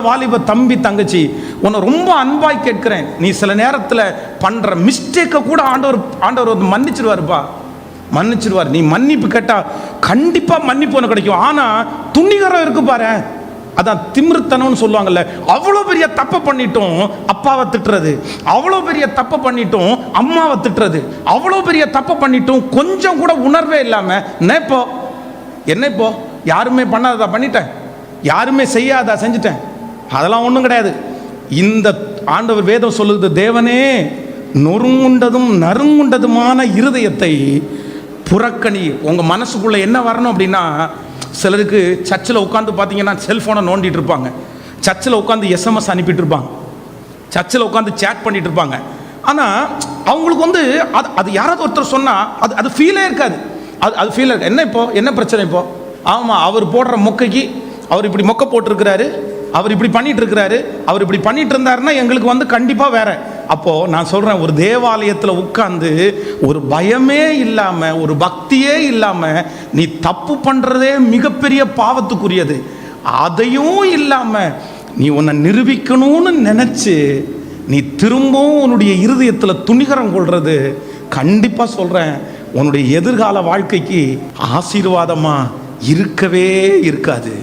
வாலிப தம்பி தங்கச்சி, உன்னை ரொம்ப அன்பாய் கேட்கிறேன், நீ சில நேரத்தில் பண்ற மிஸ்டேக்கை கூட ஆண்டவர் வந்து மன்னிச்சிருவாருப்பா, மன்னிச்சிருவார். நீ மன்னிப்பு கேட்டா கண்டிப்பா மன்னிப்பு உனக்கு கிடைக்கும். ஆனா துணிகரம் இருக்கு பாரு, அதான் திமிர்த்தனம்னு சொல்லுவாங்கல்ல. அவ்வளோ பெரிய தப்பை பண்ணிட்டோம் அப்பாவை திட்டுறது, அவ்வளோ பெரிய தப்பை பண்ணிட்டோம் அம்மாவை திட்டுறது, அவ்வளோ பெரிய தப்பை பண்ணிட்டோம் கொஞ்சம் கூட உணர்வே இல்லாம என்ன இப்போ யாருமே பண்ணாததா பண்ணிட்டேன், யாருமே செய்யாதா செஞ்சுட்டேன், அதெல்லாம் ஒன்றும் கிடையாது. இந்த ஆண்டவர் வேதம் சொல்லுது, தேவனே நொறுங்குண்டதும் நறுங்குண்டதுமான இருதயத்தை புறக்கணி. உங்க மனசுக்குள்ள என்ன வரணும் அப்படின்னா, சிலருக்கு சர்ச்சில் உட்காந்து பார்த்தீங்கன்னா செல்ஃபோனை நோண்டிட்டு இருப்பாங்க, சர்ச்சில் உட்காந்து எஸ்எம்எஸ் அனுப்பிட்டு இருப்பாங்க, சர்ச்சில் உட்காந்து சேட் பண்ணிட்டு இருப்பாங்க. ஆனால் அவங்களுக்கு வந்து அது யாராவது ஒருத்தர் சொன்னால் அது ஃபீலே இருக்காது. அது ஃபீல் இருக்கு. என்ன பிரச்சனை இப்போ? ஆமாம், அவர் போடுற மொக்கைக்கு அவர் இப்படி மொக்கை போட்டிருக்கிறாரு, அவர் இப்படி பண்ணிட்டு இருக்கிறாரு, அவர் இப்படி பண்ணிட்டு இருந்தாருன்னா எங்களுக்கு வந்து கண்டிப்பாக வேற. அப்போ நான் சொல்றேன், ஒரு தேவாலயத்தில் உட்கார்ந்து ஒரு பயமே இல்லாம, ஒரு பக்தியே இல்லாம நீ தப்பு பண்றதே மிகப்பெரிய பாவத்துக்குரியது. அதையும் இல்லாம நீ உன்னை நிரூபிக்கணும்னு நினைச்சு நீ திரும்பவும் உன்னுடைய இருதயத்தில் துணிகரம் கொள்றது, கண்டிப்பா சொல்றேன், உன்னுடைய எதிர்கால வாழ்க்கைக்கு ஆசீர்வாதமா இருக்கவே இருக்காது.